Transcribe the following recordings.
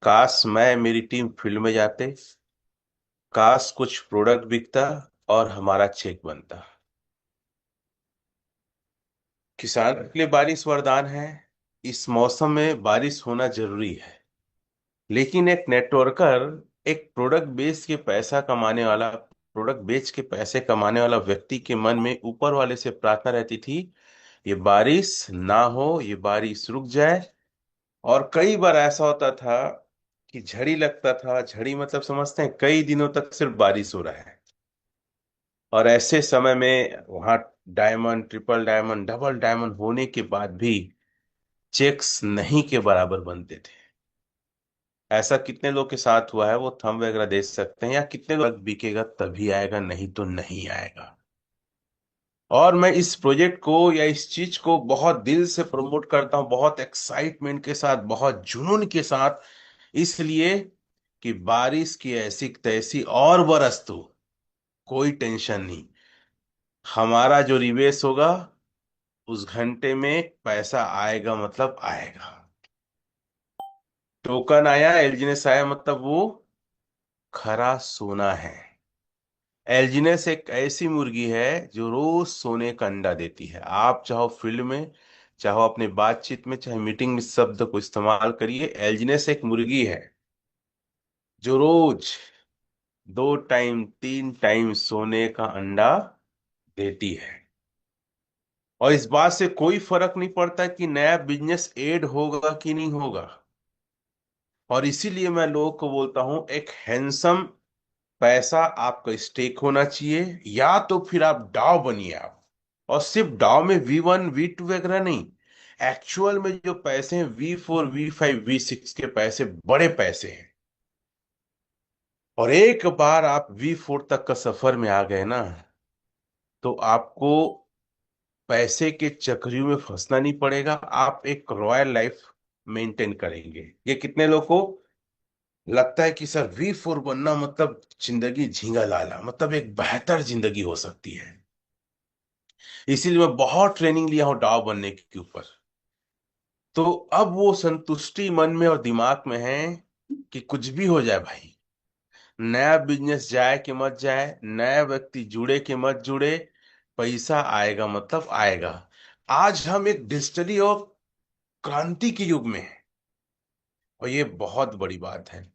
काश मैं मेरी टीम फील्ड में जाते। काश कुछ प्रोडक्ट बिकता और हमारा चेक बनता। किसान के लिए बारिश वरदान है। इस मौसम में बारिश होना जरूरी है। लेकिन एक नेटवर्कर, एक प्रोडक्ट बेच के पैसे कमाने वाला व्यक्ति के मन में ऊपर वाले से प्रार्थना रहती थी, ये बारिश ना हो, ये बारिश रुक जाए। और कई बार ऐसा होता था कि झड़ी लगता था। झड़ी मतलब समझते हैं, कई दिनों तक सिर्फ बारिश हो रहा है। और ऐसे समय में वहां diamond, triple diamond, double diamond होने के बाद भी चेक्स नहीं के बराबर बनते थे। ऐसा कितने लोग के साथ हुआ है वो थंब वगैरह दे सकते हैं, या कितने लोग बिकेगा तभी आएगा, नहीं तो नहीं आएगा। और मैं इस प्रोजेक्ट को या इस चीज को बहुत दिल से प्रमोट करता हूँ, बहुत एक्साइटमेंट के साथ, बहुत जुनून के साथ। इसलिए कि बारिश की ऐसी तैसी और बरस तो कोई टेंशन नहीं। हमारा जो निवेश होगा उस घंटे में पैसा आएगा, मतलब आएगा। टोकन आया, एलजीनेस आया, मतलब वो खरा सोना है। एलजीनेस एक ऐसी मुर्गी है जो रोज सोने का अंडा देती है। आप चाहो फील्ड में, चाहो अपने बातचीत में, चाहे मीटिंग में, शब्द को इस्तेमाल करिए, एलजीनेस एक मुर्गी है जो रोज 2 टाइम 3 टाइम सोने का अंडा देती है। और इस बात से कोई फर्क नहीं पड़ता कि नया बिजनेस ऐड होगा कि नहीं होगा। और इसीलिए मैं लोगों को बोलता हूं, एक हैंडसम पैसा आपका स्टेक होना चाहिए, या तो फिर आप डाव बनिए आप। और सिर्फ डाव में V1 V2 वगैरह नहीं, एक्चुअल में जो पैसे हैं V4 V5 V6 के पैसे बड़े पैसे हैं। और एक बार आप V4 तक का सफर में आ गए ना, तो आपको पैसे के चक्करों में फंसना नहीं पड़ेगा। आप एक रॉयल लाइफ मेंटेन करेंगे। ये कितने लोग को लगता है कि सर V4 बनना मतलब जिंदगी झींगा लाला, मतलब एक बेहतर जिंदगी हो सकती है। इसीलिए मैं बहुत ट्रेनिंग लिया हूं डाव बनने के ऊपर। तो अब वो संतुष्टि मन में और दिमाग में है कि कुछ भी हो जाए भाई, नया बिजनेस जाए कि मत जाए, नया व्यक्ति जुड़े कि मत जुड़े, पैसा आएगा मतलब आएगा। आज हम एक डिजिटली और क्रांति के युग में हैं, और ये बहुत बड़ी बात है।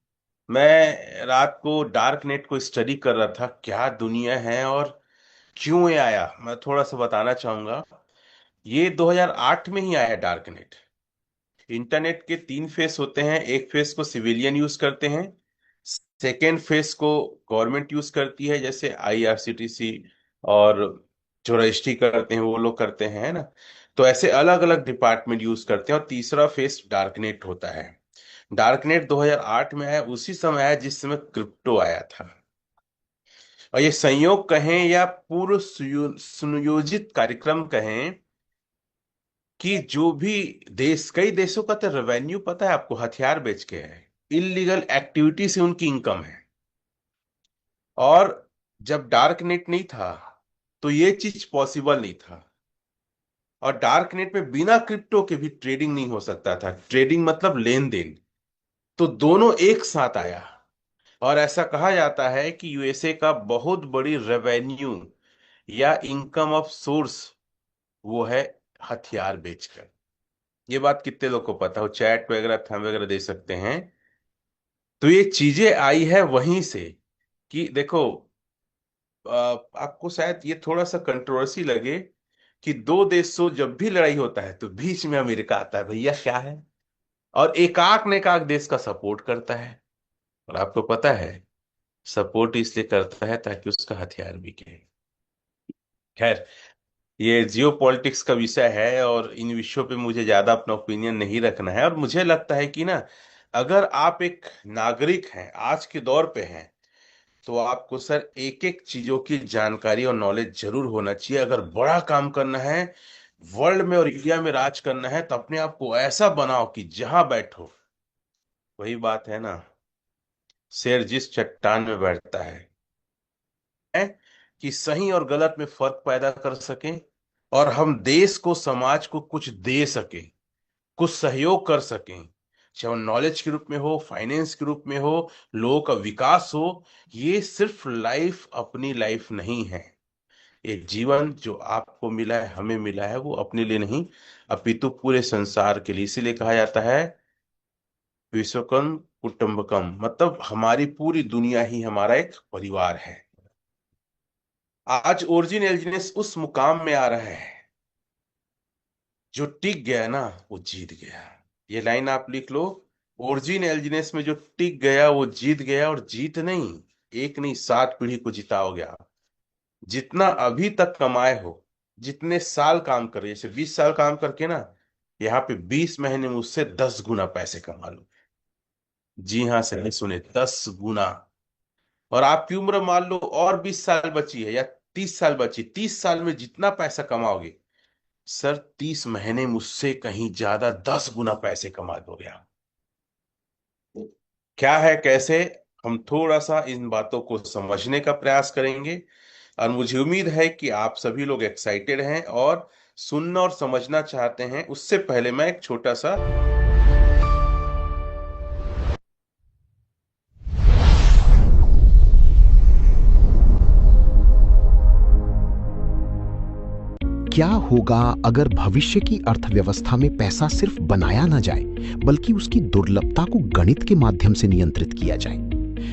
मैं रात को डार्क नेट को स्टडी कर रहा था, क्या दुनिया है और क्यों ये आया, मैं थोड़ा सा बताना चाहूंगा। ये 2008 में ही आया डार्क नेट। इंटरनेट के 3 फेस होते हैं। एक फेस को सिविलियन यूज करते हैं, सेकेंड फेस को गवर्नमेंट यूज करती है, जैसे IRCTC और जो रजिस्ट्री करते हैं वो लोग करते हैं, है ना। तो ऐसे अलग अलग डिपार्टमेंट यूज करते हैं। और तीसरा फेस डार्कनेट होता है। डार्कनेट 2008 में आया, उसी समय आया जिस समय क्रिप्टो आया था। और ये संयोग कहें या पूर्व सुनियोजित कार्यक्रम कहें, कि जो भी देश, कई देशों का तो रेवेन्यू पता है आपको, हथियार बेच के है। इलीगल एक्टिविटी से उनकी इनकम है। और जब डार्क नेट नहीं था तो ये चीज पॉसिबल नहीं था। और डार्क नेट में बिना क्रिप्टो के भी ट्रेडिंग नहीं हो सकता था। ट्रेडिंग मतलब लेन देन। तो दोनों एक साथ आया। और ऐसा कहा जाता है कि USA का बहुत बड़ी रेवेन्यू या इनकम ऑफ सोर्स वो है हथियार बेचकर। ये बात कितने लोग को पता हो, चैट वगैरह थंब वगैरह दे सकते हैं। तो ये चीजें आई है वहीं से। कि देखो, आपको शायद ये थोड़ा सा कंट्रोवर्सी लगे कि दो देशों जब भी लड़ाई होता है तो बीच में अमेरिका आता है। भैया क्या है? और एकाक ने एकाक देश का सपोर्ट करता है। और आपको पता है, सपोर्ट इसलिए करता है ताकि उसका हथियार बिके। खैर, ये जियो पॉलिटिक्स का विषय है और इन विषयों पे मुझे ज्यादा अपना ओपिनियन नहीं रखना है। और मुझे लगता है कि ना, अगर आप एक नागरिक हैं, आज के दौर पे हैं, तो आपको सर एक एक चीजों की जानकारी और नॉलेज जरूर होना चाहिए। अगर बड़ा काम करना है, वर्ल्ड में और इंडिया में राज करना है, तो अपने आप को ऐसा बनाओ कि जहां बैठो, वही बात है ना, शेर जिस चट्टान में बैठता है कि सही और गलत में फर्क पैदा कर सकें। और हम देश को, समाज को कुछ दे सकें, कुछ सहयोग कर सकें। चाहे वो नॉलेज के रूप में हो, फाइनेंस के रूप में हो, लोगों का विकास हो। ये सिर्फ लाइफ, अपनी लाइफ नहीं है। ये जीवन जो आपको मिला है, हमें मिला है, वो अपने लिए नहीं, अपितु पूरे संसार के लिए। इसीलिए कहा जाता है विश्वकर्म कुटुंबकम, मतलब हमारी पूरी दुनिया ही हमारा एक परिवार है। आज ओरिजिन एल्जिनेस उस मुकाम में आ रहा है, जो टिक गया ना वो जीत गया। ये लाइन आप लिख लो। ओरिजिन एल्जिनेस में जो टिक गया वो जीत गया। और जीत नहीं, एक नहीं, 7 पीढ़ी को जिता हो गया। जितना अभी तक कमाए हो, जितने साल काम कर रहे, जैसे 20 साल काम करके ना, यहाँ पे 20 महीने में उससे 10 गुना पैसे कमा लो। जी हाँ, सही सुने, 10 गुना। और आपकी उम्र मान लो और 20 साल बची है, या 30 साल बची, 30 साल में जितना पैसा कमाओगे, सर 30 महीने मुझसे कहीं ज्यादा 10 गुना पैसे कमा दोगे आप। क्या है, कैसे, हम थोड़ा सा इन बातों को समझने का प्रयास करेंगे। और मुझे उम्मीद है कि आप सभी लोग एक्साइटेड हैं और सुनना और समझना चाहते हैं। उससे पहले मैं एक छोटा सा क्या होगा अगर भविष्य की अर्थव्यवस्था में पैसा सिर्फ बनाया ना जाए, बल्कि उसकी दुर्लभता को गणित के माध्यम से नियंत्रित किया जाए?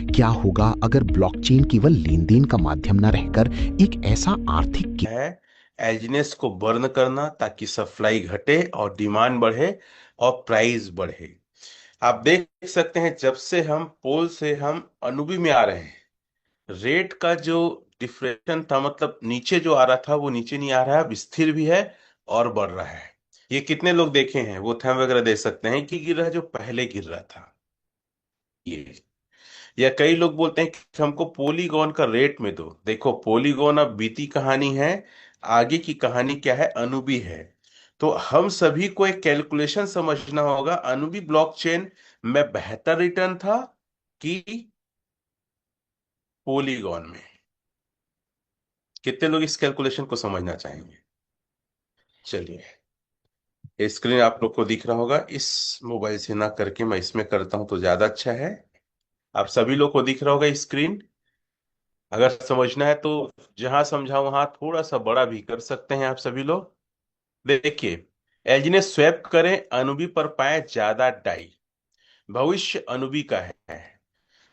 क्या होगा अगर ब्लॉकचेन केवल लेन देन का माध्यम न रहकर एक ऐसा आर्थिक है एल्जिनेस को बर्न करना, ताकि सप्लाई घटे और डिमांड बढ़े और प्राइस बढ़े। आप देख सकते हैं, जब से हम पोल से हम अनुबी में आ रहे हैं, रेट का जो डिफ्लेशन था, मतलब नीचे जो आ रहा था वो नीचे नहीं आ रहा है, अब स्थिर भी है और बढ़ रहा है। ये कितने लोग देखे हैं, वो थंब वगैरह दे सकते हैं कि गिर रहा है जो पहले गिर रहा था ये। या कई लोग बोलते हैं कि हमको पोलीगॉन का रेट में दो। देखो, पोलीगॉन अब बीती कहानी है, आगे की कहानी क्या है, अनुबी है। तो हम सभी को एक कैलकुलेशन समझना होगा, अनुबी ब्लॉकचेन में बेहतर रिटर्न था कि पोलीगॉन में। कितने लोग इस कैलकुलेशन को समझना चाहेंगे? चलिए, स्क्रीन आप लोग को दिख रहा होगा, इस मोबाइल से ना करके मैं इसमें करता हूं तो ज्यादा अच्छा है। आप सभी लोग को दिख रहा होगा स्क्रीन। अगर समझना है तो जहां समझा वहां थोड़ा सा बड़ा भी कर सकते हैं आप सभी लोग। देखिए, एलजी ने स्वैप करें, अनुबी पर पाए ज्यादा डाई। भविष्य अनुबी का है,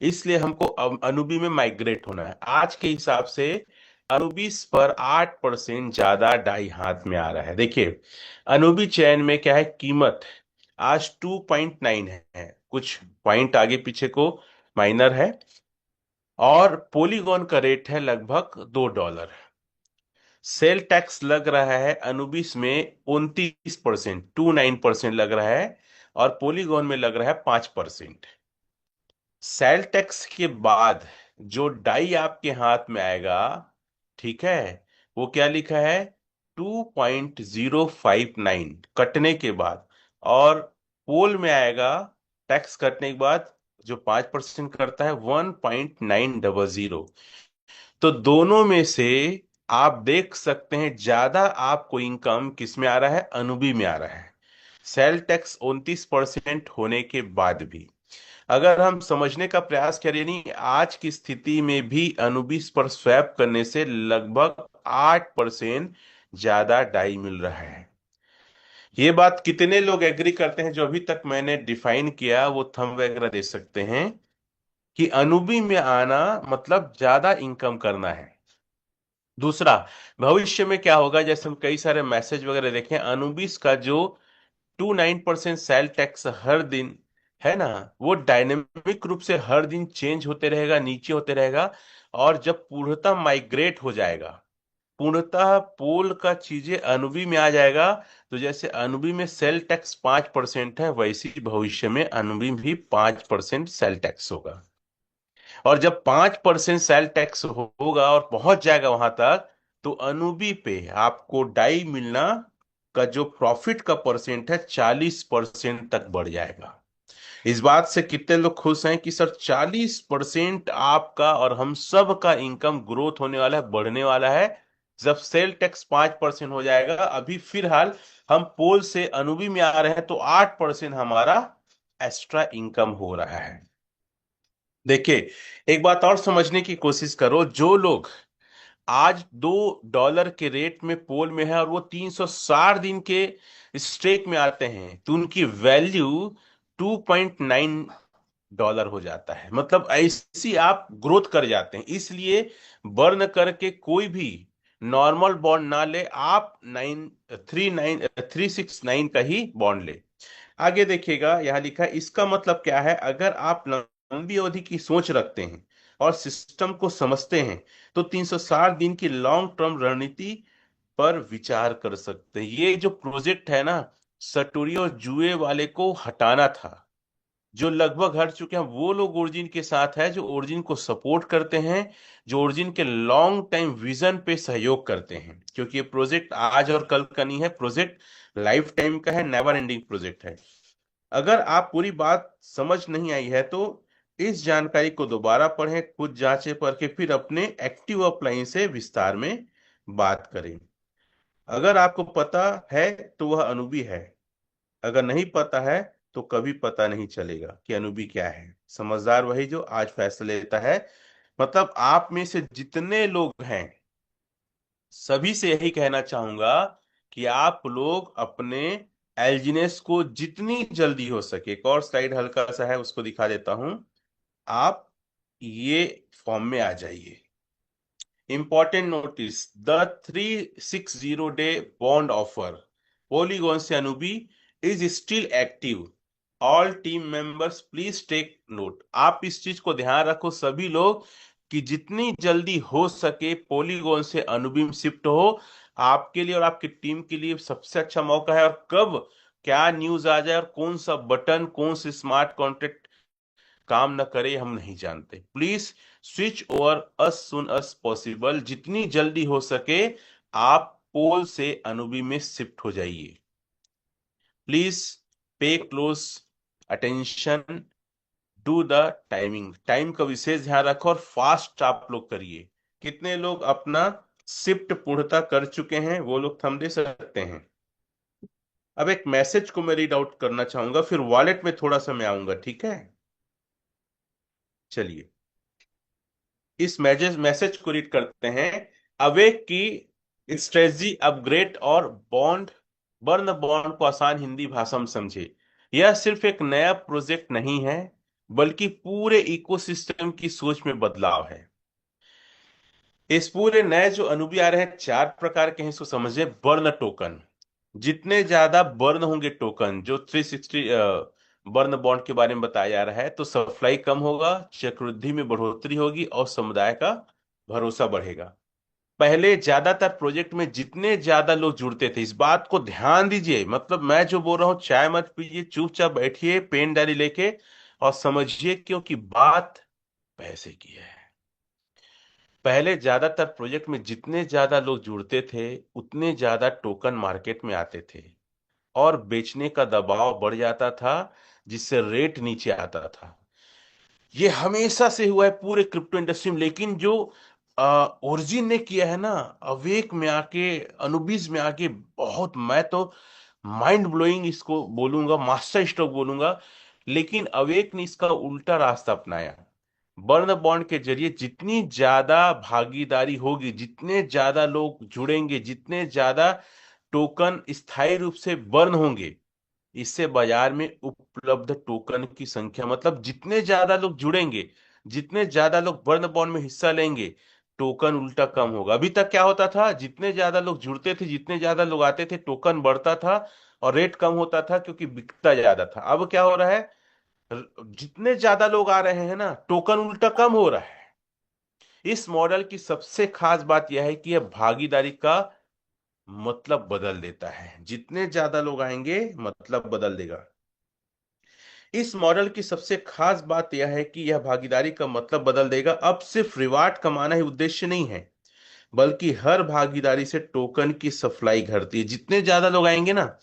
इसलिए हमको अब अनुबी में माइग्रेट होना है। आज के हिसाब से अनुबी पर 8% ज्यादा डाई हाथ में आ रहा है। देखिए, अनुबी चैन में क्या है, कीमत आज 2.9 है, कुछ पॉइंट आगे पीछे को माइनर है। और पोलीगॉन का रेट है लगभग $2। सेल टैक्स लग रहा है अनुबिस में 29%, 29% लग रहा है। और पोलीगॉन में लग रहा है 5%। सेल टैक्स के बाद जो डाई आपके हाथ में आएगा, ठीक है, वो क्या लिखा है, 2.059 कटने के बाद। और पोल में आएगा टैक्स कटने के बाद, जो 5% करता है, 1.900। तो दोनों में से आप देख सकते हैं ज्यादा आपको इनकम किस में आ रहा है, अनुबी में आ रहा है। सेल टैक्स 29% होने के बाद भी। अगर हम समझने का प्रयास करें, नहीं, आज की स्थिति में भी अनुबिस पर स्वैप करने से लगभग 8% ज्यादा डाई मिल रहा है। ये बात कितने लोग एग्री करते हैं? जो अभी तक मैंने डिफाइन किया वो थंब वगैरह दे सकते हैं कि अनुबी में आना मतलब ज्यादा इनकम करना है। दूसरा, भविष्य में क्या होगा, जैसे हम कई सारे मैसेज वगैरह देखें, अनुबिस का जो 2.9% सेल टैक्स हर दिन है ना, वो डायनेमिक रूप से हर दिन चेंज होते रहेगा, नीचे होते रहेगा। और जब पूर्णतः माइग्रेट हो जाएगा, पूर्णतः पोल का चीजें अनुबी में आ जाएगा, तो जैसे अनुबी में सेल टैक्स 5% है, वैसे ही भविष्य में अनुबी भी 5% सेल टैक्स होगा। और जब 5% सेल टैक्स होगा और पहुंच जाएगा वहां तक, तो अनुबी पे आपको डाई मिलना का जो प्रॉफिट का परसेंट है, 40% तक बढ़ जाएगा। इस बात से कितने लोग खुश हैं कि सर 40% आपका और हम सब का इनकम ग्रोथ होने वाला है, बढ़ने वाला है, जब सेल टैक्स 5% हो जाएगा। अभी फिलहाल हम पोल से अनुबी में आ रहे हैं तो 8% हमारा एक्स्ट्रा इनकम हो रहा है। देखिए, एक बात और समझने की कोशिश करो, जो लोग आज $2 के रेट में पोल में है और वो 360 दिन के स्ट्रेक में आते हैं, तो उनकी वैल्यू $2.9 हो जाता है। मतलब ऐसी आप ग्रोथ कर जाते हैं। इसलिए बर्न करके कोई भी नॉर्मल बॉन्ड ना ले, आप 369 का ही बॉन्ड ले। आगे देखिएगा, यहां लिखा है, इसका मतलब क्या है, अगर आप लंबी अवधि की सोच रखते हैं और सिस्टम को समझते हैं, तो 360 दिन की लॉन्ग टर्म रणनीति पर विचार कर सकते हैं। ये जो प्रोजेक्ट है ना, सटोरी और जुए वाले को हटाना था। जो लगभग हट चुके हैं वो लोग ओरिजिन के साथ है, जो ओरिजिन को सपोर्ट करते हैं, जो ओरिजिन के लॉन्ग टाइम विजन पे सहयोग करते हैं। क्योंकि ये प्रोजेक्ट आज और कल का नहीं है, प्रोजेक्ट लाइफ टाइम का है, नेवर एंडिंग प्रोजेक्ट है। अगर आप पूरी बात समझ नहीं आई है तो इस जानकारी को दोबारा पढ़ें, खुद जांचें, परखें, फिर अपने एक्टिव अपलाइन से विस्तार में बात करें। अगर आपको पता है तो वह अनुभवी है, अगर नहीं पता है तो कभी पता नहीं चलेगा कि अनुभवी क्या है। समझदार वही जो आज फैसले लेता है। मतलब आप में से जितने लोग हैं, सभी से यही कहना चाहूंगा कि आप लोग अपने एल्जिनेस को जितनी जल्दी हो सके, एक और स्लाइड हल्का सा है उसको दिखा देता हूं, आप ये फॉर्म में आ जाइए। Important notice, the 360 day bond offer Polygon से अनुबी is still active. All team members please take note. आप इस चीज को ध्यान रखो सभी लोग, कि जितनी जल्दी हो सके पॉलीगॉन से अनुबी शिफ्ट हो। आपके लिए और आपकी टीम के लिए सबसे अच्छा मौका है। और कब क्या न्यूज आ जाए और कौन सा बटन, कौन से स्मार्ट कॉन्ट्रैक्ट काम न करे, हम नहीं जानते। Please switch over us soon us possible. जितनी जल्दी हो सके आप पोल से अनुबी में शिफ्ट हो जाइए। Please pay close attention, do the timing. Time का विशेष ध्यान रखो और फास्ट आप लोग करिए। कितने लोग अपना शिफ्ट पूर्णता कर चुके हैं वो लोग थंब दे सकते हैं। अब एक मैसेज को मैं रीड आउट करना चाहूंगा, फिर वॉलेट में थोड़ा सा मैं आऊंगा, ठीक है? चलिए, इस मैसेज मैसेज को रीड करते हैं। अवेक की स्ट्रेटजी अपग्रेड और बॉन्ड, बर्न बॉन्ड को आसान हिंदी भाषा में समझे। यह सिर्फ एक नया प्रोजेक्ट नहीं है, बल्कि पूरे इकोसिस्टम की सोच में बदलाव है। इस पूरे नए जो अनुभी आ रहे हैं, 4 प्रकार के हैं, इसको समझे। बर्न टोकन, जितने ज्यादा बर्न होंगे टोकन, जो 360 बर्न बॉन्ड के बारे में बताया जा रहा है, तो सप्लाई कम होगा, चक्रवृद्धि में बढ़ोतरी होगी और समुदाय का भरोसा बढ़ेगा। पहले ज्यादातर प्रोजेक्ट में जितने ज्यादा लोग जुड़ते थे, इस बात को ध्यान दीजिए, मतलब मैं जो बोल रहा हूं, चाय मत पीजिए, चुपचाप बैठिए पेन डायरी लेके और समझिए, क्योंकि बात पैसे की है। पहले ज्यादातर प्रोजेक्ट में जितने ज्यादा लोग जुड़ते थे, उतने ज्यादा टोकन मार्केट में आते थे और बेचने का दबाव बढ़ जाता था, जिससे रेट नीचे आता था। ये हमेशा से हुआ है पूरे क्रिप्टो इंडस्ट्री में। लेकिन जो ओरिजिन ने किया है ना, अवेक में आके, अनुबीज में आके, बहुत, मैं तो माइंड ब्लोइंग इसको बोलूंगा, मास्टर स्ट्रोक बोलूंगा। लेकिन अवेक ने इसका उल्टा रास्ता अपनाया। बर्न बॉन्ड के जरिए जितनी ज्यादा भागीदारी होगी, जितने ज्यादा लोग जुड़ेंगे, जितने ज्यादा टोकन स्थायी रूप से बर्न होंगे, इससे बाजार में उपलब्ध टोकन की संख्या, मतलब जितने ज्यादा लोग जुड़ेंगे, जितने ज्यादा लोग बर्न बॉन्ड में हिस्सा लेंगे, टोकन उल्टा कम होगा। अभी तक क्या होता था, जितने ज्यादा लोग जुड़ते थे, जितने ज्यादा लोग आते थे, टोकन बढ़ता था और रेट कम होता था, क्योंकि बिकता ज्यादा था। अब क्या हो रहा है, जितने ज्यादा लोग आ रहे हैं ना, टोकन उल्टा कम हो रहा है। इस मॉडल की सबसे खास बात यह है कि यह भागीदारी का मतलब बदल देता है। जितने ज्यादा लोग आएंगे, मतलब बदल देगा। इस मॉडल की सबसे खास बात यह है कि यह भागीदारी का मतलब बदल देगा। अब सिर्फ रिवार्ड कमाना ही उद्देश्य नहीं है, बल्कि हर भागीदारी से टोकन की सप्लाई घटती है। जितने ज्यादा लोग आएंगे ना,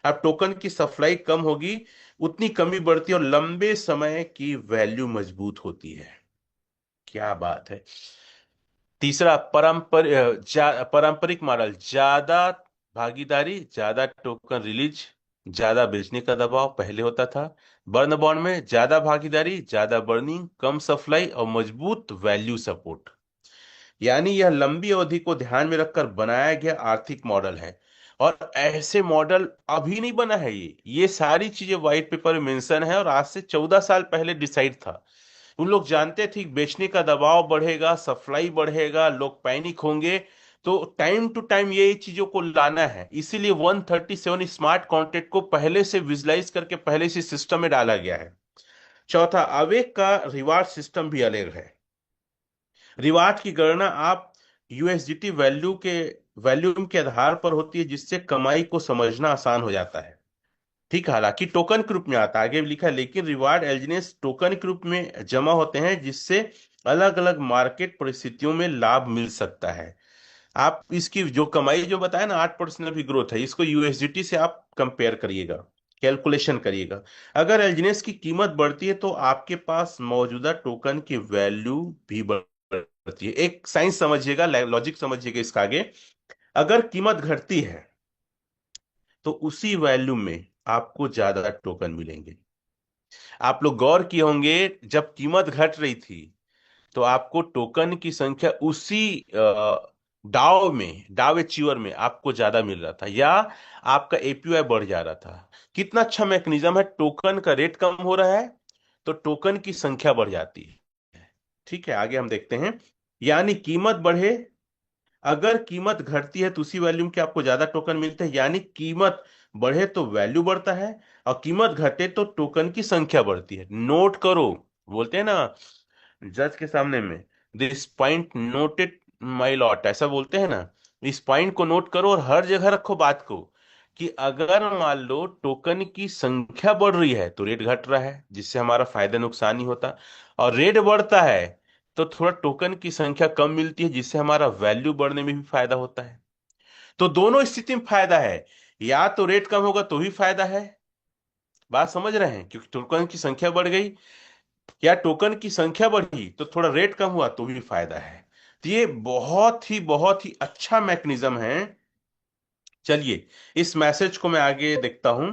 अब टोकन की सप्लाई कम होगी, उतनी कमी बढ़ती है और लंबे समय की वैल्यू मजबूत होती है। क्या बात है। तीसरा, पारंपरिक मॉडल, ज्यादा भागीदारी, ज्यादा टोकन रिलीज, ज्यादा बेचने का दबाव पहले होता था। बर्न बॉन्ड में ज्यादा भागीदारी, ज्यादा बर्निंग, कम सप्लाई और मजबूत वैल्यू सपोर्ट। यानी यह लंबी अवधि को ध्यान में रखकर बनाया गया आर्थिक मॉडल है। और ऐसे मॉडल अभी नहीं बना है, ये सारी चीजें व्हाइट पेपर में मेंशन है, और आज से 14 साल पहले डिसाइड था। उन लोग जानते थे कि बेचने का दबाव बढ़ेगा, सप्लाई बढ़ेगा, लोग पैनिक होंगे। तो टाइम टू टाइम ये चीजों को लाना है, इसीलिए 137 स्मार्ट कॉन्ट्रैक्ट को पहले से विजुलाइज करके पहले से सिस्टम में डाला गया है। चौथा, आवेग का रिवार्ड सिस्टम भी अलग है। रिवार्ड की गणना आप यूएसडीटी वैल्यूम के आधार पर होती है, जिससे कमाई को समझना आसान हो जाता है। ठीक है, हालांकि टोकन के रूप में आता है, आगे भी लिखा है, लेकिन रिवार्ड एलिजिनेस टोकन के रूप में जमा होते हैं, जिससे अलग अलग मार्केट परिस्थितियों में लाभ मिल सकता है। आप इसकी जो कमाई जो बताया ना, 8% भी ग्रोथ है, इसको यूएसडीटी से आप कंपेयर करिएगा, कैलकुलेशन करिएगा। अगर एलजीनेस की कीमत बढ़ती है तो आपके पास मौजूदा टोकन की वैल्यू भी बढ़ती है। एक साइंस समझिएगा, लॉजिक समझिएगा इसका आगे। अगर कीमत घटती है तो उसी वैल्यू में आपको ज्यादा टोकन मिलेंगे। आप लोग गौर किए होंगे, जब कीमत घट रही थी तो आपको टोकन की संख्या उसी डाव एचीवर में आपको ज्यादा मिल रहा था, या आपका एपीआई बढ़ जा रहा था। कितना अच्छा मैकेनिज्म है, टोकन का रेट कम हो रहा है तो टोकन की संख्या बढ़ जाती है। ठीक है, आगे हम देखते हैं। यानी कीमत बढ़े, अगर कीमत घटती है तो उसी वैल्यूम के आपको ज्यादा टोकन मिलते हैं। यानी कीमत बढ़े तो वैल्यू बढ़ता है, और कीमत घटे तो टोकन की संख्या बढ़ती है। नोट करो, बोलते हैं ना जज के सामने में, this point noted my lot, ऐसा बोलते हैं ना। इस पॉइंट को नोट करो और हर जगह रखो बात को, कि अगर मान लो टोकन की संख्या बढ़ रही है तो रेट घट रहा है, जिससे हमारा फायदा नुकसान ही होता। और रेट बढ़ता है तो थोड़ा टोकन की संख्या कम मिलती है, जिससे हमारा वैल्यू बढ़ने में भी फायदा होता है। तो दोनों स्थिति में फायदा है, या तो रेट कम होगा तो भी फायदा है, बात समझ रहे हैं, क्योंकि टोकन की संख्या बढ़ गई, या टोकन की संख्या बढ़ी तो थोड़ा रेट कम हुआ तो भी फायदा है। तो ये बहुत ही अच्छा मैकेनिज्म है। चलिए, इस मैसेज को मैं आगे देखता हूं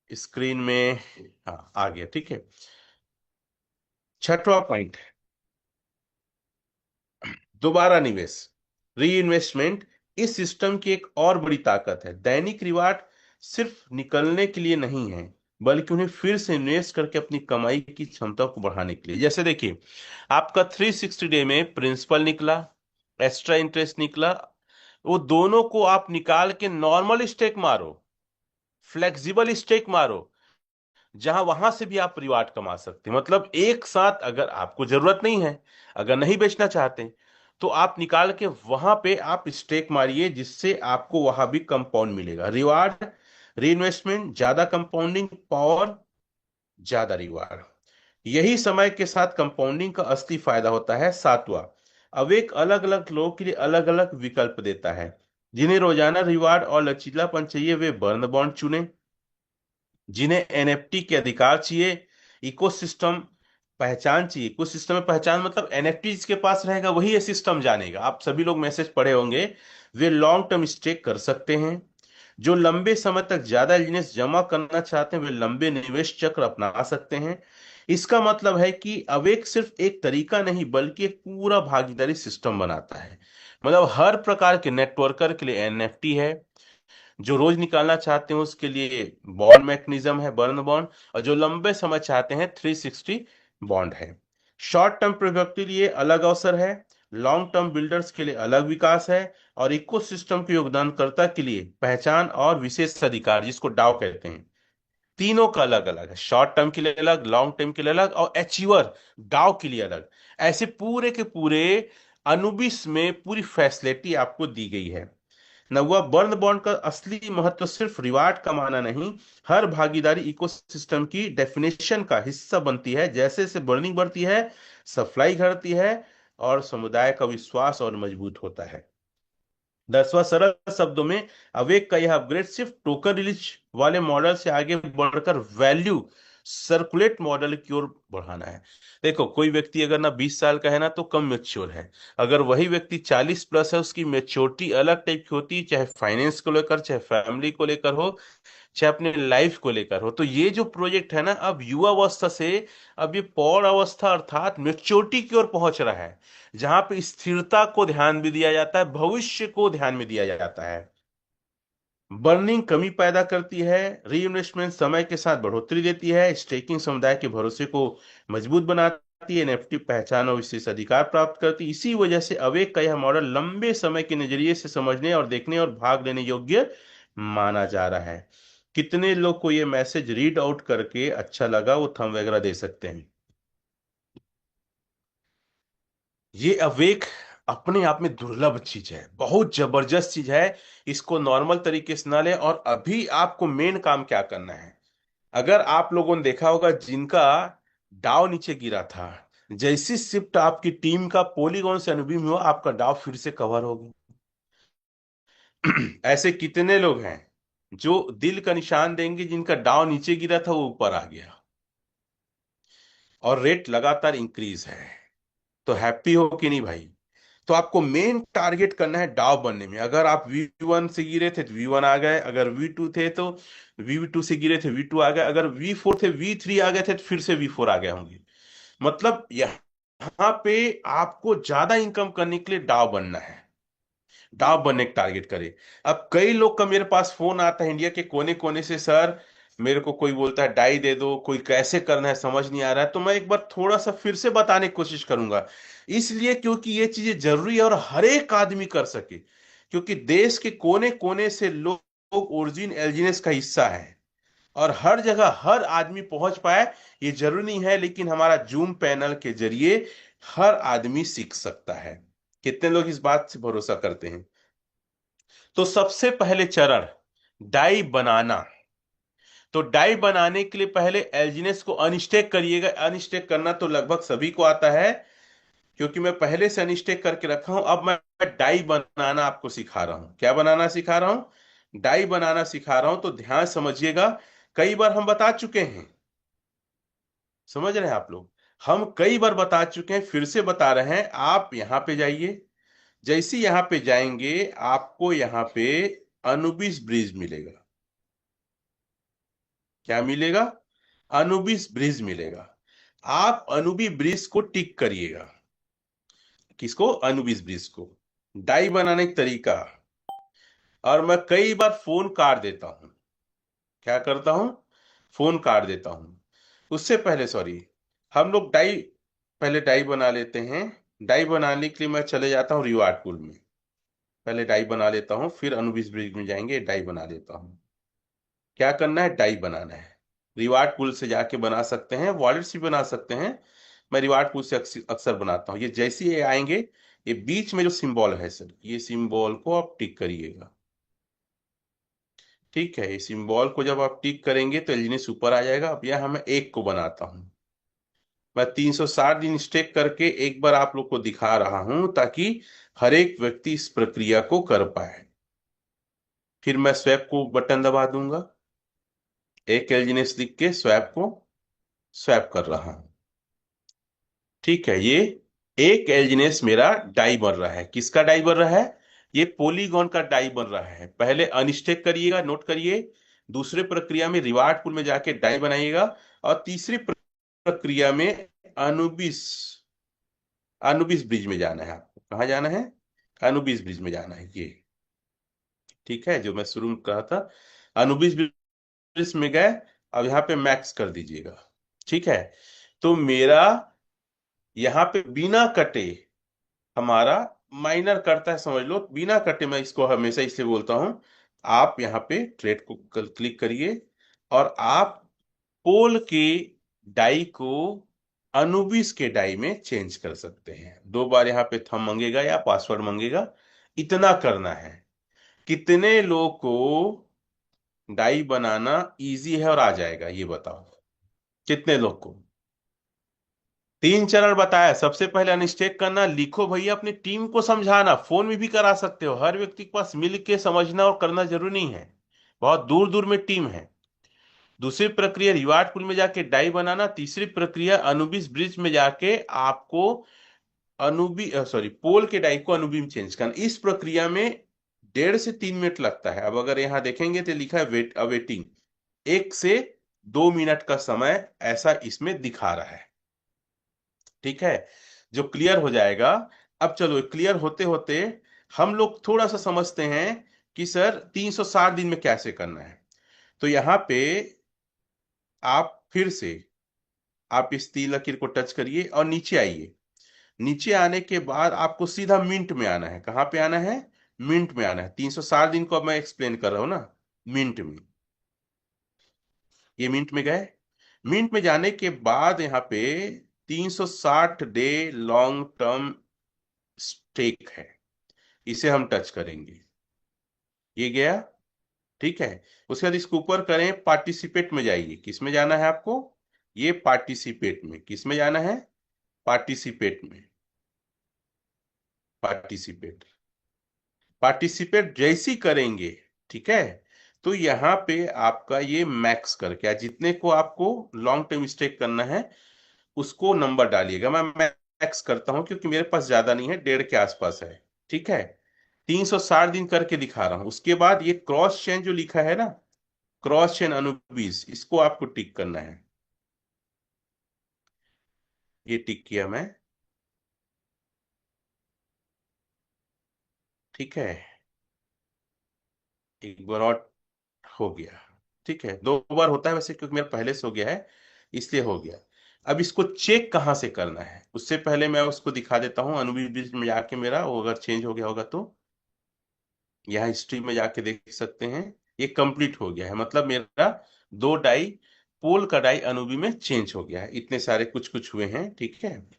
स्क्रीन में। हाँ, आ गया, ठीक है। छठवां पॉइंट, दोबारा निवेश, री इन्वेस्टमेंट। इस सिस्टम की एक और बड़ी ताकत है, दैनिक रिवार्ड सिर्फ निकलने के लिए नहीं है, बल्कि उन्हें फिर से इन्वेस्ट करके अपनी कमाई की क्षमता को बढ़ाने के लिए। जैसे देखिए, आपका 360 डे में प्रिंसिपल निकला, एक्स्ट्रा इंटरेस्ट निकला, वो दोनों को आप निकाल के नॉर्मल स्टेक मारो, फ्लेक्सिबल स्टेक मारो, जहां वहां से भी आप रिवार्ड कमा सकते हैं। मतलब एक साथ, अगर आपको जरूरत नहीं है, अगर नहीं बेचना चाहते, तो आप निकाल के वहां पे आप स्टेक मारिए, जिससे आपको वहां भी कंपाउंड मिलेगा। रिवार्ड, री इन्वेस्टमेंट, ज्यादा कंपाउंडिंग पावर, ज्यादा रिवार्ड। यही समय के साथ कंपाउंडिंग का असली फायदा होता है। सातवां, अब एक अलग अलग लोगों के लिए अलग अलग विकल्प देता है। जिन्हें रोजाना रिवार्ड और लचीलापन चाहिए वे बर्न बॉन्ड चुने, जिन्हें एनएफटी के अधिकार चाहिए, इकोसिस्टम पहचान चाहिए। इकोसिस्टम में पहचान मतलब एनएफटी जिसके पास रहेगा वही ये सिस्टम जानेगा। आप सभी लोग मैसेज पढ़े होंगे, वे लॉन्ग टर्म स्टेक कर सकते हैं। जो लंबे समय तक ज्यादा बिजनेस जमा करना चाहते हैं वे लंबे निवेश चक्र अपना सकते हैं। इसका मतलब है कि अवेक सिर्फ एक तरीका नहीं, बल्कि एक पूरा भागीदारी सिस्टम बनाता है। मतलब हर प्रकार के नेटवर्कर के लिए एनएफटी है, जो रोज निकालना चाहते हैं उसके लिए बॉन्ड मैकेनिज्म है, बर्न बॉन्ड, और जो लंबे समय चाहते हैं 360 बॉन्ड है। शॉर्ट टर्म प्रोजेक्ट के लिए अलग अवसर है, लॉन्ग टर्म बिल्डर्स के लिए अलग विकास है, और इकोसिस्टम के योगदानकर्ता के लिए पहचान और विशेष अधिकार, जिसको डाव कहते हैं। तीनों का अलग अलग है, शॉर्ट टर्म के लिए अलग, लॉन्ग टर्म के लिए अलग, और अचीवर डाव के लिए अलग। ऐसे पूरे के पूरे अनुबिस में पूरी फैसिलिटी आपको दी गई है। नौवा, बर्न बॉन्ड का असली महत्व सिर्फ रिवार्ड कमाना नहीं, हर भागीदारी इकोसिस्टम की डेफिनेशन का हिस्सा बनती है। जैसे जैसे बर्निंग बढ़ती है, सप्लाई घटती है, और समुदाय का विश्वास और मजबूत होता है। 10वां, सरल शब्दों में, अवेक का यह अपग्रेड सिर्फ टोकन रिलीज वाले मॉडल से आगे बढ़कर वैल्यू सर्कुलेट मॉडल की ओर बढ़ाना है। देखो, कोई व्यक्ति अगर ना 20 साल का है ना तो कम मेच्योर है, अगर वही व्यक्ति 40+ है, उसकी मेच्योरिटी अलग टाइप की होती है, चाहे फाइनेंस को लेकर चाहे फैमिली को लेकर हो, चाहे अपने लाइफ को लेकर हो। तो ये जो प्रोजेक्ट है ना, अब युवा अवस्था से अब ये पौड़ अवस्था अर्थात मेच्योरिटी की ओर पहुंच रहा है, जहां पे स्थिरता को ध्यान भी दिया जाता है, भविष्य को ध्यान में दिया जाता है। बर्निंग कमी पैदा करती है, रीइन्वेस्टमेंट समय के साथ बढ़ोतरी देती है, स्टेकिंग समुदाय के भरोसे को मजबूत बनाती है, एनएफटी पहचान और विशेष अधिकार प्राप्त करती है। इसी वजह से अवेक का यह मॉडल लंबे समय के नजरिए से समझने और देखने और भाग लेने योग्य माना जा रहा है। कितने लोग को यह मैसेज रीड आउट करके अच्छा लगा, वो थंब वगैरह दे सकते हैं। ये अवेक अपने आप में दुर्लभ चीज है, बहुत जबरदस्त चीज है। इसको नॉर्मल तरीके से ना ले। और अभी आपको मेन काम क्या करना है, अगर आप लोगों ने देखा होगा जिनका डाव नीचे गिरा था, जैसी शिफ्ट आपकी टीम का पॉलीगॉन से अनुभव हुआ, आपका डाव फिर से कवर हो गया। ऐसे कितने लोग हैं जो दिल का निशान देंगे जिनका डाव नीचे गिरा था वो ऊपर आ गया, और रेट लगातार इंक्रीज है। तो हैप्पी हो कि नहीं भाई? तो आपको मेन टारगेट करना है डाव बनने में। अगर आप V1 से गिरे थे तो V1 आ गए, अगर V2 थे तो V2 से गिरे थे V2 आ गए, अगर V4 थे V3 आ गए थे तो फिर से V4 आ गए होंगे। मतलब यहाँ पे आपको ज्यादा इनकम करने के लिए डाव बनना है, डाव बनने का टारगेट करे। अब कई लोग का मेरे पास फोन आता है इंडिया के कोने कोने से, सर मेरे को कोई बोलता है डाई दे दो, कोई कैसे करना है समझ नहीं आ रहा है। तो मैं एक बार थोड़ा सा फिर से बताने की कोशिश करूंगा, इसलिए क्योंकि ये चीजें जरूरी है और हर एक आदमी कर सके, क्योंकि देश के कोने कोने से लोग ओरिजिन एलजीनेस का हिस्सा है और हर जगह हर आदमी पहुंच पाए ये जरूरी नहीं है, लेकिन हमारा जूम पैनल के जरिए हर आदमी सीख सकता है। कितने लोग इस बात से भरोसा करते हैं? तो सबसे पहले चरण डाई बनाना। तो डाई बनाने के लिए पहले एल्जीनेस को अनस्टेक करिएगा। अनस्टेक करना तो लगभग सभी को आता है, क्योंकि मैं पहले से अनस्टेक करके रखा हूं। अब मैं डाई बनाना आपको सिखा रहा हूं। क्या बनाना सिखा रहा हूं? डाई बनाना सिखा रहा हूं। तो ध्यान समझिएगा, कई बार हम बता चुके हैं, समझ रहे हैं आप लोग? हम कई बार बता चुके हैं, फिर से बता रहे हैं। आप यहां पे जाइए, जैसे यहां पे जाएंगे आपको यहां पे अनुबिस ब्रिज मिलेगा। क्या मिलेगा? अनुबिस ब्रिज मिलेगा। आप अनुबी ब्रिज को टिक करिएगा। किसको? अनुबिस ब्रिज को। डाई बनाने का तरीका, और मैं कई बार फोन काट देता हूं। क्या करता हूं? फोन काट देता हूं। उससे पहले सॉरी, हम लोग डाई, पहले डाई बना लेते हैं। डाई बनाने के लिए मैं चले जाता हूँ रिवार्ड पूल में। पहले डाई बना लेता हूँ, फिर अनुबिस ब्रिज में जाएंगे, डाई बना लेता हूँ। क्या करना है? डाई बनाना है। रिवार्ड पूल से जाके बना सकते हैं, वॉलेट से भी बना सकते हैं। मैं रिवार्ड पूल से अक्सर बनाता हूँ। ये जैसे ये आएंगे, ये बीच में जो सिंबल है सर, ये सिंबल को आप टिक करिएगा। ठीक है, ये सिंबल को जब आप टिक करेंगे तो एलजीनेस ऊपर आ जाएगा। अब यह मैं एक को बनाता हूँ। मैं 360 दिन स्टेक करके एक बार आप लोग को दिखा रहा हूं, ताकि हर एक व्यक्ति इस प्रक्रिया को कर पाए। फिर मैं स्वैप को बटन दबा दूंगा, एक एलजीनेस लिख के स्वैप को स्वैप कर रहा हूं। ठीक है, ये एक एल्जिनेस मेरा डाई बन रहा है। किसका डाई बन रहा है? ये पॉलीगॉन का डाई बन रहा है। पहले अनस्टेक करिएगा, नोट करिए। दूसरे प्रक्रिया में रिवार्ड पूल में जाके डाई बनाइएगा। और तीसरी प्रक्रिया में अनुबिस अनुबिस ब्रिज में जाना है। आपको कहाँ जाना है? अनुबिस ब्रिज में जाना है ये। ठीक है, जो मैं शुरू में कहा था, अनुबिस ब्रिज में गए। अब यहाँ पे मैक्स कर दीजिएगा। ठीक है, तो मेरा यहाँ पे बिना कटे हमारा माइनर करता है, समझ लो बिना कटे। मैं इसको हमेशा इसलिए बोलता हूं, आप यहाँ पे ट्रेड को क्लिक करिए और आप पोल के डाई को अनुबिस के डाई में चेंज कर सकते हैं। 2 बार यहाँ पे थंब मांगेगा या पासवर्ड मांगेगा, इतना करना है। कितने लोग को डाई बनाना इजी है और आ जाएगा, ये बताओ कितने लोग को? 3 चरण बताया। सबसे पहले अनस्टेक करना, लिखो भैया, अपनी टीम को समझाना, फोन में भी करा सकते हो। हर व्यक्ति के पास मिल के समझना और करना जरूरी नहीं है, बहुत दूर दूर में टीम है। दूसरी प्रक्रिया रिवार्ड पूल में जाके डाई बनाना। तीसरी प्रक्रिया अनुबिस ब्रिज में जाके आपको अनुबी सॉरी पोल के डाई को अनुबी में चेंज करना। इस प्रक्रिया में 1.5 से 3 मिनट लगता है। अब अगर यहाँ देखेंगे तो लिखा है वेट अवेटिंग, 1 से 2 मिनट का समय ऐसा इसमें दिखा रहा है। ठीक है, जो क्लियर हो जाएगा। अब चलो क्लियर होते होते हम लोग थोड़ा सा समझते हैं कि सर 360 दिन में कैसे करना है। तो यहाँ पे आप फिर से आप इस तीन लकीर को टच करिए और नीचे आइए। नीचे आने के बाद आपको सीधा मिंट में आना है। कहाँ पे आना है? मिंट में आना है। 360 दिन को अब मैं एक्सप्लेन कर रहा हूं ना, मिंट में। ये मिंट में गए। मिंट में जाने के बाद यहाँ पे 360 डे लॉन्ग टर्म स्टेक है, इसे हम टच करेंगे। ये गया। ठीक है। उसके बाद इसको ऊपर करें, पार्टिसिपेट में जाइए। किस में जाना है आपको? ये पार्टिसिपेट में। किस में जाना है? पार्टिसिपेट में। पार्टिसिपेट। पार्टिसिपेट जैसी करेंगे, ठीक है, तो यहाँ पे आपका ये मैक्स करके जितने को आपको लॉन्ग टर्म स्टेक करना है उसको नंबर डालिएगा। मैं मैक्स करता हूं क्योंकि मेरे पास ज्यादा नहीं है, 1.5 के आसपास है। ठीक है। 360 दिन करके दिखा रहा हूं। उसके बाद ये क्रॉस चेन जो लिखा है ना, क्रॉस चेन अनुबीस, इसको आपको टिक करना है। ये टिक किया मैं। ठीक है। एक बार और हो गया। ठीक है, 2 बार होता है वैसे, क्योंकि मेरा पहले से हो गया है इसलिए हो गया। अब इसको चेक कहाँ से करना है उससे पहले मैं उसको दिखा देता हूँ। अनुबीस में जाके मेरा वो अगर चेंज हो गया होगा तो यहाँ हिस्ट्री में जाके देख सकते हैं। ये कंप्लीट हो गया है, मतलब मेरा 2 डाई पोल का डाई अनुबी में चेंज हो गया है। इतने सारे कुछ कुछ हुए हैं। ठीक है।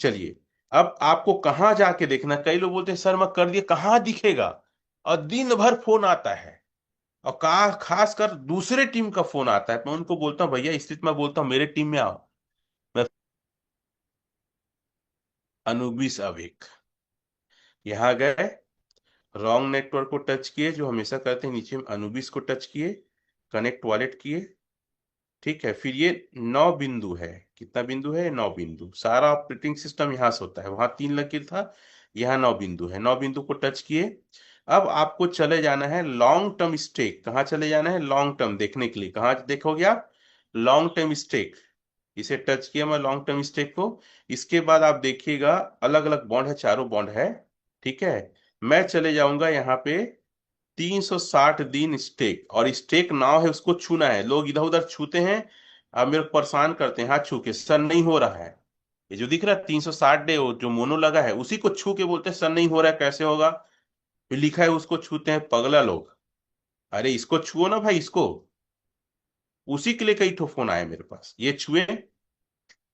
चलिए, अब आपको कहाँ जाके देखना। कई लोग बोलते हैं सर मैं कर दिया, कहाँ दिखेगा? और दिन भर फोन आता है, और का खास कर दूसरे टीम का फोन आता है। मैं उनको बोलता हूँ भैया, इसलिए तो मैं बोलता हूँ मेरे टीम में आओ। मैं अनुबिस अवेक यहाँ गए, रॉन्ग नेटवर्क को टच किए जो हमेशा करते हैं, नीचे में अनुबिस को टच किए, कनेक्ट वॉलेट किए। ठीक है। फिर ये 9 बिंदु है। कितना बिंदु है? 9 बिंदु। सारा ऑपरेटिंग सिस्टम यहाँ से होता है। वहां 3 लकीर था, यहाँ 9 बिंदु है। 9 बिंदु को टच किए। अब आपको चले जाना है लॉन्ग टर्म स्टेक। कहाँ चले जाना है? लॉन्ग टर्म देखने के लिए कहाँ देखोगे आप? Long term stake. इसे टच किया मैं, लॉन्ग टर्म स्टेक को। इसके बाद आप देखिएगा अलग अलग बॉन्ड है, चारों बॉन्ड है। ठीक है। मैं चले जाऊंगा यहाँ पे 360 दिन स्टेक, और स्टेक नाव है उसको छूना है। लोग इधर उधर छूते हैं, अब मेरे को परेशान करते हैं हाथ छू के, सर नहीं हो रहा है। ये जो दिख रहा है 360 डे वो जो मोनो लगा है उसी को छू के बोलते हैं सर नहीं हो रहा है, कैसे होगा? फिर लिखा है उसको छूते हैं पगला लोग। अरे इसको छुओ ना भाई, इसको। उसी के लिए कई ठो फोन आए मेरे पास, ये छुए।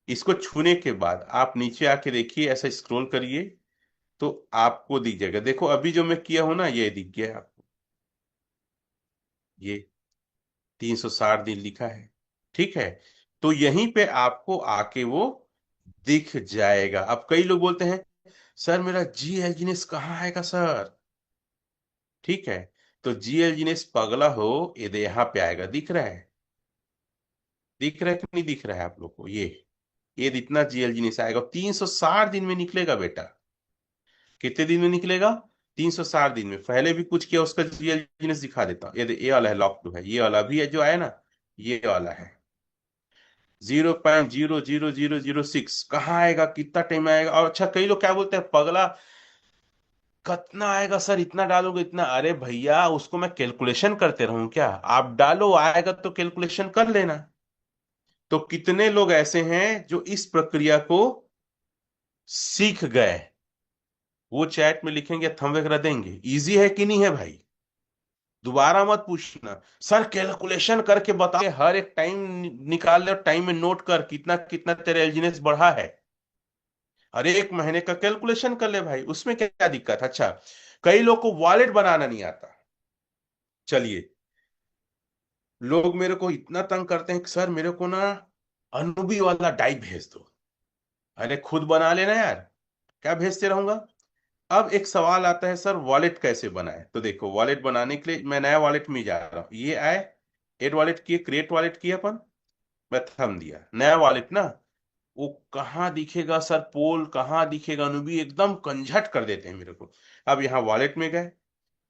इसको छूने के बाद आप नीचे आके देखिए, ऐसा स्क्रॉल करिए तो आपको दिख जाएगा। देखो अभी जो मैं किया हूं ना, ये दिख गया आपको। ये 360 दिन लिखा है। ठीक है। तो यहीं पे आपको आके वो दिख जाएगा। अब कई लोग बोलते हैं सर मेरा जी एल्जिनेस कहाँ आएगा सर? ठीक है। तो जी एल्जिनेस पगला हो, ये यहाँ पे आएगा। दिख रहा है? दिख रहा है कि नहीं दिख रहा है आप लोग को? ये इतना जी एल्जिनेस आएगा, 360 दिन में निकलेगा बेटा। कितने दिन में निकलेगा? 360 दिन में। पहले भी कुछ किया उसका जी एल्जिनेस दिखा देता हूँ। ये वाला है, लॉक टू है। ये वाला भी है जो आया ना, ये वाला है। 0.00006 कहाँ आएगा? कितना टाइम आएगा? और अच्छा, कई लोग क्या बोलते हैं पगला कितना आएगा सर, इतना डालोगे इतना? अरे भैया उसको मैं कैलकुलेशन करते रहूं क्या? आप डालो, आएगा तो कैलकुलेशन कर लेना। तो कितने लोग ऐसे हैं जो इस प्रक्रिया को सीख गए? वो चैट में लिखेंगे, थंब वगैरह देंगे। इजी है कि नहीं है भाई? दोबारा मत पूछना सर कैलकुलेशन करके बता, हर एक टाइम निकाल ले और टाइम में नोट कर कितना कितना तेरे एलजीनेस बढ़ा है। हर एक महीने का कैलकुलेशन कर ले भाई, उसमें क्या दिक्कत है? अच्छा, कई लोग को वॉलेट बनाना नहीं आता। चलिए, लोग मेरे को इतना तंग करते हैं कि सर मेरे को ना अनुबी वाला डाई भेज दो। अरे खुद बना लेना यार, क्या भेजते रहूंगा? अब एक सवाल आता है सर वॉलेट कैसे बनाए? तो देखो, वॉलेट बनाने के लिए मैं नया वॉलेट में जा रहा हूँ। ये आए, एड वॉलेट किए, क्रिएट वॉलेट किए अपन, मैं थम दिया नया वॉलेट ना। वो कहाँ दिखेगा सर पोल, कहाँ दिखेगा अनुबी? एकदम कंझट कर देते हैं मेरे को। अब यहाँ वॉलेट में गए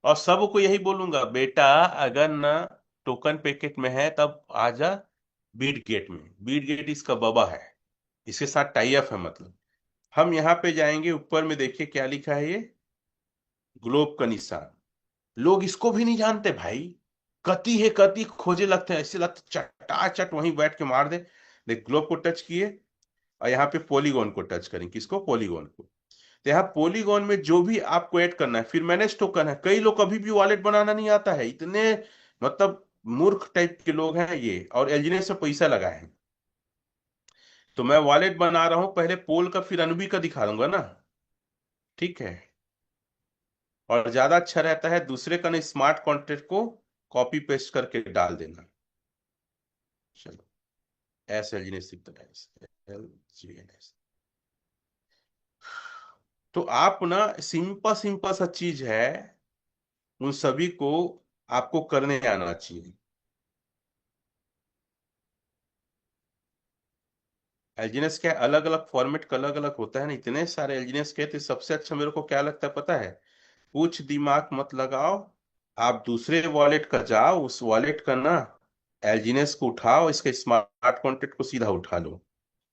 और सबको यही बोलूंगा बेटा, अगर ना टोकन पैकेट में है तब आजा बीट गेट में। बीट गेट इसका बाबा है, इसके साथ टाई अप है। मतलब हम यहाँ पे जाएंगे, ऊपर में देखिए क्या लिखा है, ये ग्लोब का निशान। लोग इसको भी नहीं जानते भाई। कति है कति खोजे लगते हैं, ऐसे लगता चटाचट वहीं बैठ के मार दे। देख, ग्लोब को टच किए और यहाँ पे पॉलीगॉन को टच करें। किसको? पॉलीगॉन को। तो यहाँ पॉलीगॉन में जो भी आपको ऐड करना है, फिर मैनेज टोकन है। कई लोग अभी भी वॉलेट बनाना नहीं आता है, इतने मतलब मूर्ख टाइप के लोग हैं ये, और एलजीने से पैसा लगाए हैं। तो मैं वॉलेट बना रहा हूं, पहले पोल का फिर अनुबी का दिखा दूंगा ना। ठीक है। और ज्यादा अच्छा रहता है दूसरे का, नहीं, स्मार्ट कॉन्ट्रैक्ट को कॉपी पेस्ट करके डाल देना। चलो, एस एल जी ने सीखता है, एल जी एन एस। तो आप ना, सिंपल सिंपल सा चीज है, उन सभी को आपको करने आना चाहिए। एलजीएनएस क्या, अलग अलग फॉर्मेट का अलग अलग होता है ना, इतने सारे एलजीएनएस के। तो सबसे अच्छा मेरे को क्या लगता है पता है? कुछ दिमाग मत लगाओ, आप दूसरे वॉलेट का जाओ, उस वॉलेट का ना एलजीएनएस को उठाओ, इसके स्मार्ट कॉन्ट्रैक्ट को सीधा उठा लो।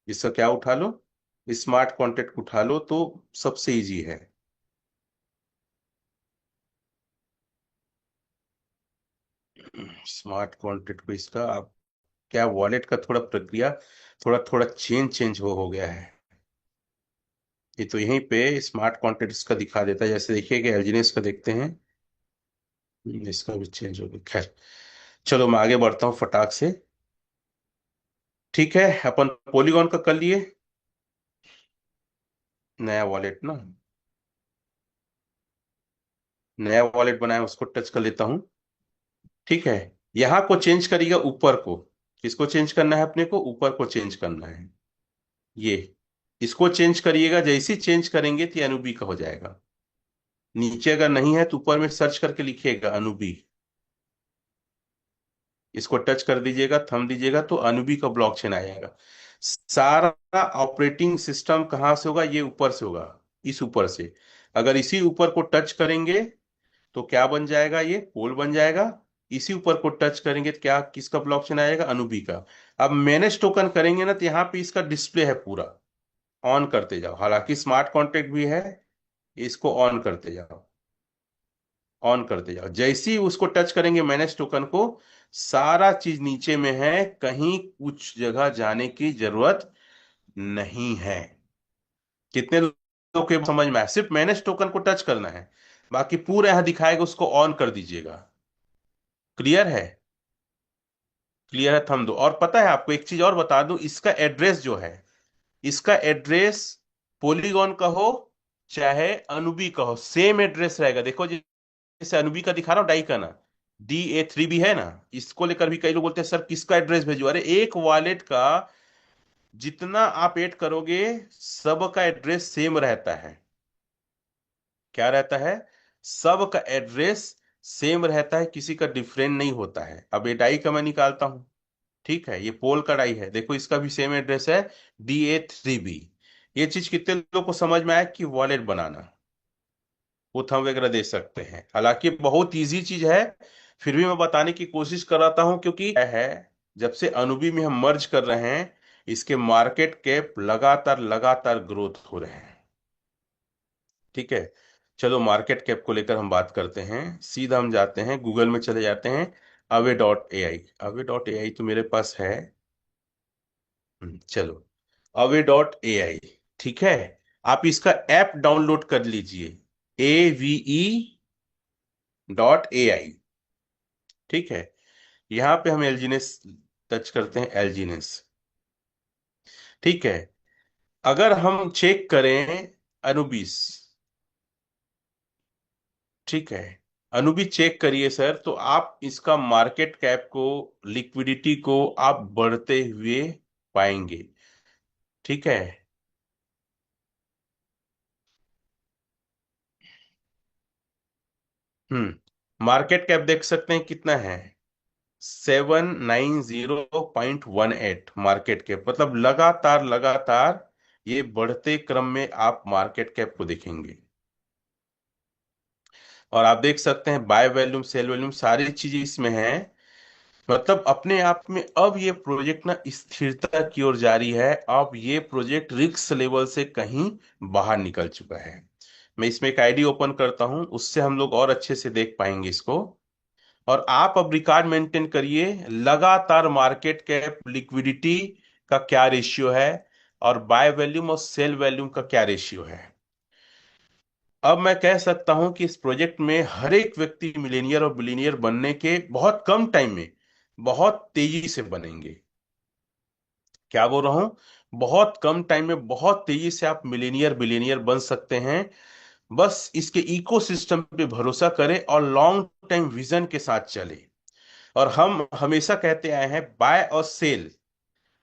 इसका क्या उठा लो? स्मार्ट कॉन्ट्रैक्ट उठा लो, तो सबसे इजी है। स्मार्ट कॉन्ट्रैक्ट को इसका आप क्या, वॉलेट का थोड़ा प्रक्रिया थोड़ा थोड़ा चेंज चेंज हो गया है। ये तो यहीं पे स्मार्ट कॉन्ट्रैक्ट का दिखा देता है। जैसे देखिए कि एलजीएनएस का देखते हैं, इसका भी चेंज हो गया। खैर, चलो मैं आगे बढ़ता हूँ फटाक से। ठीक है, अपन पॉलीगॉन का कर लिए, नया वॉलेट ना, नया वॉलेट बनाया, उसको टच कर लेता हूँ। ठीक है। यहाँ को चेंज करिएगा, ऊपर को। किसको चेंज करना है? अपने को ऊपर को चेंज करना है। ये इसको चेंज करिएगा, जैसे ही चेंज करेंगे तो ये अनुबी का हो जाएगा। नीचे अगर नहीं है तो ऊपर में सर्च करके लिखिएगा अनुबी। इसको टच कर दीजिएगा, थम दीजिएगा, तो अनुबी का ब्लॉकचेन आ जाएगा। सारा ऑपरेटिंग सिस्टम कहाँ से होगा? ये ऊपर से होगा, इस ऊपर से। अगर इसी ऊपर को टच करेंगे तो क्या बन जाएगा? ये पोल बन जाएगा। इसी ऊपर को टच करेंगे तो क्या, किसका ब्लॉकचेन आएगा? अनुबी का। अब मैनेज टोकन करेंगे ना, तो यहाँ पे इसका डिस्प्ले है पूरा। ऑन करते जाओ, हालांकि स्मार्ट कॉन्ट्रैक्ट भी है, इसको ऑन करते जाओ, ऑन करते जाओ। जैसे ही उसको टच करेंगे मैनेज टोकन को, सारा चीज नीचे में है, कहीं कुछ जगह जाने की जरूरत नहीं है। कितने लोग के समझ में आया? सिर्फ मैनेज टोकन को टच करना है, बाकी पूरा यहां दिखाएगा, उसको ऑन कर दीजिएगा। क्लियर है? क्लियर है, थम दो। और पता है आपको एक चीज और बता दूं, इसका एड्रेस जो है, इसका एड्रेस पॉलीगॉन का हो चाहे अनुबी का हो, सेम एड्रेस रहेगा। देखो, जैसे अनुबी का दिखा रहा हूँ, डाई का ना, DA3B है ना, इसको लेकर भी कई लोग बोलते हैं सर किसका एड्रेस भेजो। अरे, एक वॉलेट का जितना आप ऐड करोगे, सबका एड्रेस सेम रहता है। क्या रहता है? सबका एड्रेस सेम रहता है, किसी का डिफरेंट नहीं होता है। अब ये डाई का मैं निकालता हूं। ठीक है, ये पोल का डाई है, देखो इसका भी सेम एड्रेस है, DA3B। ये चीज कितने लोगों को समझ में आया कि वॉलेट बनाना, वो थंब वगैरह दे सकते हैं। हालांकि बहुत इजी चीज है, फिर भी मैं बताने की कोशिश कर रहा हूं, क्योंकि क्या है, जब से अनुबी में हम मर्ज कर रहे हैं, इसके मार्केट कैप लगातार लगातार ग्रोथ हो रहे हैं। ठीक है। चलो, मार्केट कैप को लेकर हम बात करते हैं। सीधा हम जाते हैं, गूगल में चले जाते हैं, अवे.ai। अवे.ai तो मेरे पास है। चलो, अवे.ai। ठीक है। आप इसका ऐप डाउनलोड कर लीजिए, AVE.ai। ठीक है। यहाँ पे हम एलजीनेस टच करते हैं, एलजीनेस। ठीक है। अगर हम चेक करें अनुबिस, ठीक है, अनुबी चेक करिए सर, तो आप इसका मार्केट कैप को, लिक्विडिटी को आप बढ़ते हुए पाएंगे। ठीक है। मार्केट कैप देख सकते हैं कितना है, 790.18 मार्केट कैप। मतलब लगातार लगातार ये बढ़ते क्रम में आप मार्केट कैप को देखेंगे। और आप देख सकते हैं बाय वॉल्यूम, सेल वॉल्यूम, सारी चीजें इसमें हैं। मतलब अपने आप में अब ये प्रोजेक्ट ना स्थिरता की ओर जारी है। अब ये प्रोजेक्ट रिस्क लेवल से कहीं बाहर निकल चुका है। मैं इसमें एक आईडी ओपन करता हूं, उससे हम लोग और अच्छे से देख पाएंगे इसको। और आप अब रिकॉर्ड मेंटेन करिए, लगातार मार्केट कैप लिक्विडिटी का क्या रेशियो है, और बाय वॉल्यूम और सेल वॉल्यूम का क्या रेशियो है। अब मैं कह सकता हूं कि इस प्रोजेक्ट में हर एक व्यक्ति मिलेनियर और बिलीनियर बनने के बहुत कम टाइम में बहुत तेजी से बनेंगे। क्या बोल रहा हूं, बहुत कम टाइम में बहुत तेजी से आप मिलेनियर बिलीनियर बन सकते हैं। बस इसके इकोसिस्टम पे भरोसा करें और लॉन्ग टाइम विजन के साथ चले। और हम हमेशा कहते आए हैं, बाय और सेल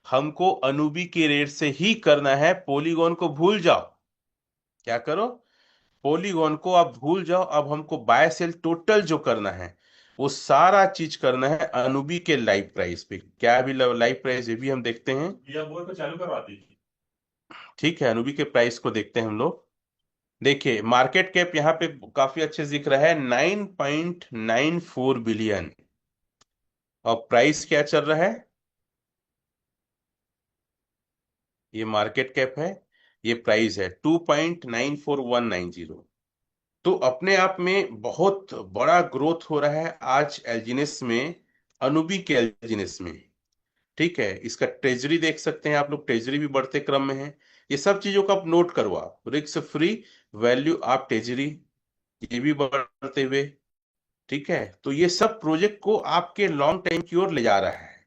हमको अनुबी के रेट से ही करना है। पॉलीगॉन को भूल जाओ। क्या करो, पॉलीगॉन को आप भूल जाओ। अब हमको बाय सेल टोटल जो करना है, वो सारा चीज करना है अनुबी के लाइव प्राइस पे। क्या अभी लाइव प्राइस ये भी हम देखते हैं। या वो तो चालू करवा दी। ठीक है, अनुबी के प्राइस को देखते हैं हम लोग। देखिए मार्केट कैप यहाँ पे काफी अच्छे दिख रहा है, 9.94 बिलियन। और प्राइस क्या चल रहा है, ये मार्केट कैप है, ये प्राइस है 2.94190। तो अपने आप में बहुत बड़ा ग्रोथ हो रहा है आज एल्जिनेस में, अनुबी के एल्जिनेस में। ठीक है, इसका ट्रेजरी देख सकते हैं आप लोग, ट्रेजरी भी बढ़ते क्रम में है। ये सब चीजों को आप नोट करो, आप रिस्क फ्री वैल्यू आप ट्रेजरी, ये भी बढ़ते हुए। ठीक है, तो ये सब प्रोजेक्ट को आपके लॉन्ग टाइम की ओर ले जा रहा है।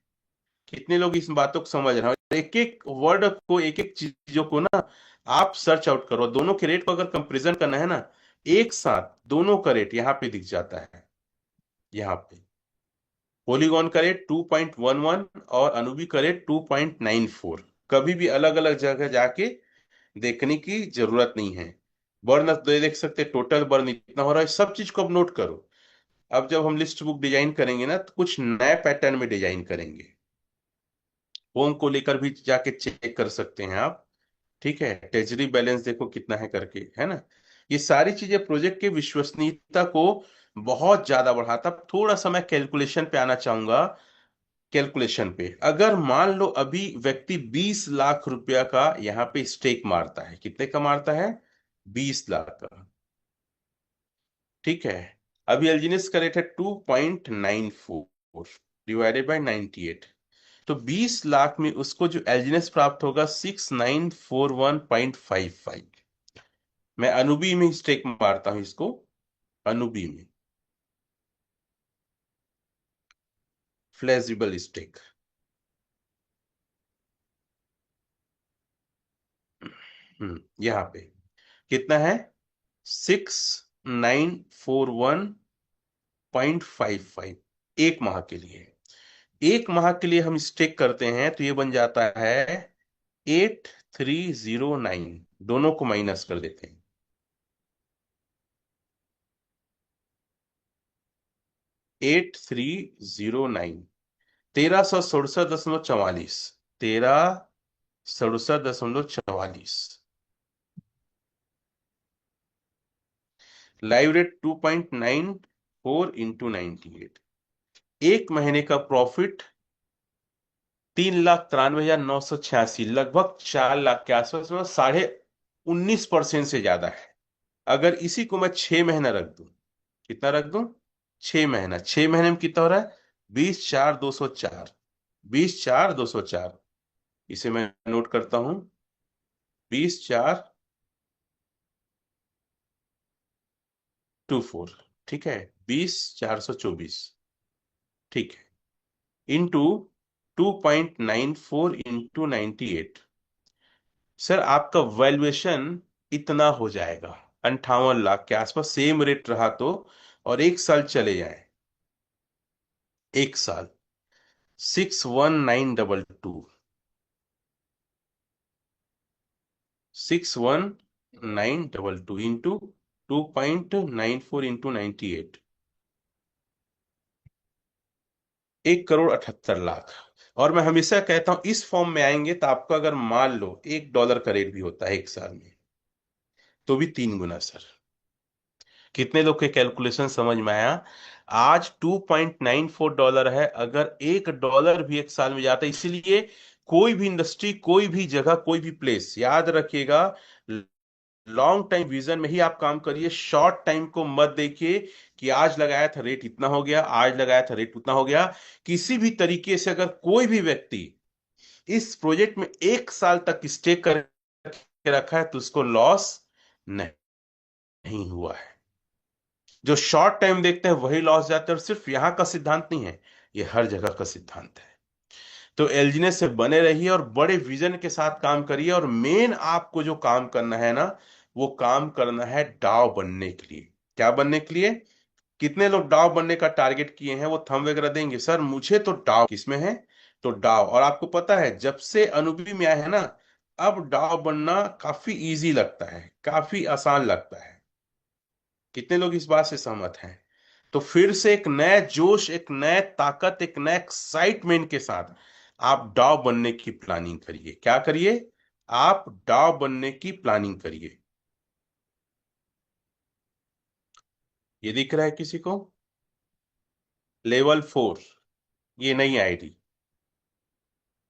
कितने लोग इस बातों को समझ रहे हैं। एक एक वर्ड को, एक एक चीजों को ना आप सर्च आउट करो। दोनों के रेट को अगर कंपैरिजन करना है ना, एक साथ दोनों का रेट यहाँ पे दिख जाता है। यहाँ पे पॉलीगॉन का रेट 2.11 और अनुबी का रेट 2.94। कभी भी अलग अलग जगह जाके देखने की जरूरत नहीं है। बर्न देख सकते, टोटल बर्न इतना हो रहा है, सब चीज को अब नोट करो। अब जब हम लिस्ट बुक डिजाइन करेंगे ना, तो कुछ नए पैटर्न में डिजाइन करेंगे। होम को लेकर भी जाके चेक कर सकते हैं आप। ठीक है, ट्रेजरी बैलेंस देखो कितना है करके, है ना। ये सारी चीजें प्रोजेक्ट की विश्वसनीयता को बहुत ज्यादा बढ़ाता। अब थोड़ा सा मैं कैलकुलेशन पे आना चाहूंगा। कैलकुलेशन पे, अगर मान लो अभी व्यक्ति 20 लाख रुपया का यहाँ पे स्टेक मारता है, कितने का मारता है, 20 लाख का। ठीक है, अभी एल्जिनस का रेट है 2.94 डिवाइडेड बाई 98। तो 20 लाख में उसको जो एल्जिनस प्राप्त होगा 6941.55। मैं अनुबी में स्टेक मारता हूं इसको, अनुबी में फ्लेक्सिबल स्टेक। यहाँ पे कितना है, 6941.55 एक माह के लिए। एक माह के लिए हम स्टेक करते हैं तो ये बन जाता है 8309। दोनों को माइनस कर देते हैं, 8309, 1367.44, 1367.44। Live rate 2.94 into 98। एक महीने का प्रॉफिट 3,93,986, लगभग 4 लाख के आसपास में, 19.5% से ज्यादा है। अगर इसी को मैं 6 महीना रख दूं, कितना रख दूं, 6 महीना, 6 महीने में कितना हो रहा है, 20,4,204, 20,4,204। इसे मैं नोट करता हूं, 20,4,24। ठीक है, 20,424। ठीक है, इंटू 2.94 इंटू 98। सर आपका वैल्यूएशन इतना हो जाएगा, 58 लाख के आसपास, सेम रेट रहा तो। और एक साल चले जाए, एक साल 61922, 61922 इंटू 2.94 इंटू 98, 1,78,00,000। और मैं हमेशा कहता हूं इस फॉर्म में आएंगे तो आपको अगर मान लो $1 का रेट भी होता है एक साल में, तो भी 3 गुना सर। कितने लोग के कैलकुलेशन समझ में आया। आज $2.94 है। अगर $1 भी एक साल में जाता है, इसीलिए कोई भी इंडस्ट्री, कोई भी जगह, कोई भी प्लेस, याद रखिएगा, लॉन्ग टाइम विजन में ही आप काम करिए। शॉर्ट टाइम को मत देखिए कि आज लगाया था रेट इतना हो गया, आज लगाया था रेट उतना हो गया। किसी भी तरीके से अगर कोई भी व्यक्ति इस प्रोजेक्ट में 1 साल तक स्टे कर रखा है तो उसको लॉस नहीं हुआ है। जो शॉर्ट टाइम देखते हैं वही लॉस जाते हैं, और सिर्फ यहां का सिद्धांत नहीं है, ये हर जगह का सिद्धांत है। तो एलजीनेस से बने रहिए और बड़े विजन के साथ काम करिए। और मेन आपको जो काम करना है ना, वो काम करना है डाव बनने के लिए। क्या बनने के लिए? कितने लोग डाव बनने का टारगेट किए हैं? वो थंब वगैरह देंगे, सर मुझे तो डाव किसमें है। तो डाव, और आपको पता है जब से अनुभवी में आया है ना, अब डाव बनना काफी इजी लगता है, काफी आसान लगता है। कितने लोग इस बात से सहमत हैं? तो फिर से एक नया जोश, एक नया ताकत, एक नया एक्साइटमेंट के साथ आप डाव बनने की प्लानिंग करिए। क्या करिए? आप डाव बनने की प्लानिंग करिए। ये दिख रहा है किसी को? लेवल 4, ये नई आईडी।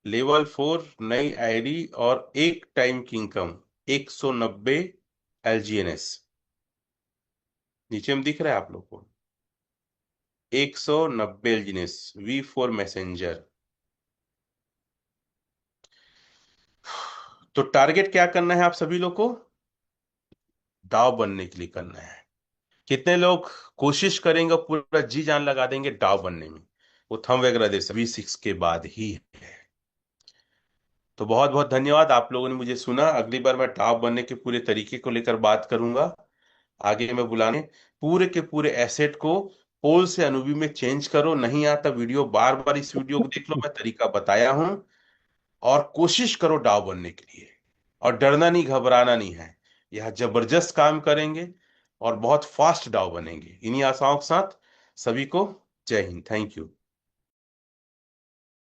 लेवल 4 नई आईडी, और एक टाइम की इनकम 190 LGNS। नीचे में दिख रहा है आप लोग को? 190 LGNS, V4 मैसेंजर। तो टारगेट क्या करना है आप सभी लोग को? डाव बनने के लिए करना है। कितने लोग कोशिश करेंगे, पूरा जी जान लगा देंगे डाव बनने में? वो थंब वगैरह दे V6 के बाद ही है। तो बहुत बहुत धन्यवाद, आप लोगों ने मुझे सुना। अगली बार मैं डाव बनने के पूरे तरीके को लेकर बात करूंगा। आगे मैं बुलाने पूरे के पूरे एसेट को पोल से अनुबी में चेंज करो। नहीं आता वीडियो, बार बार इस वीडियो को देख लो, मैं तरीका बताया हूं। और कोशिश करो डाव बनने के लिए। और डरना नहीं, घबराना नहीं है। यह जबरदस्त काम करेंगे और बहुत फास्ट डाव बनेंगे। इन्हीं आशाओं के साथ सभी को जय हिंद, थैंक यू।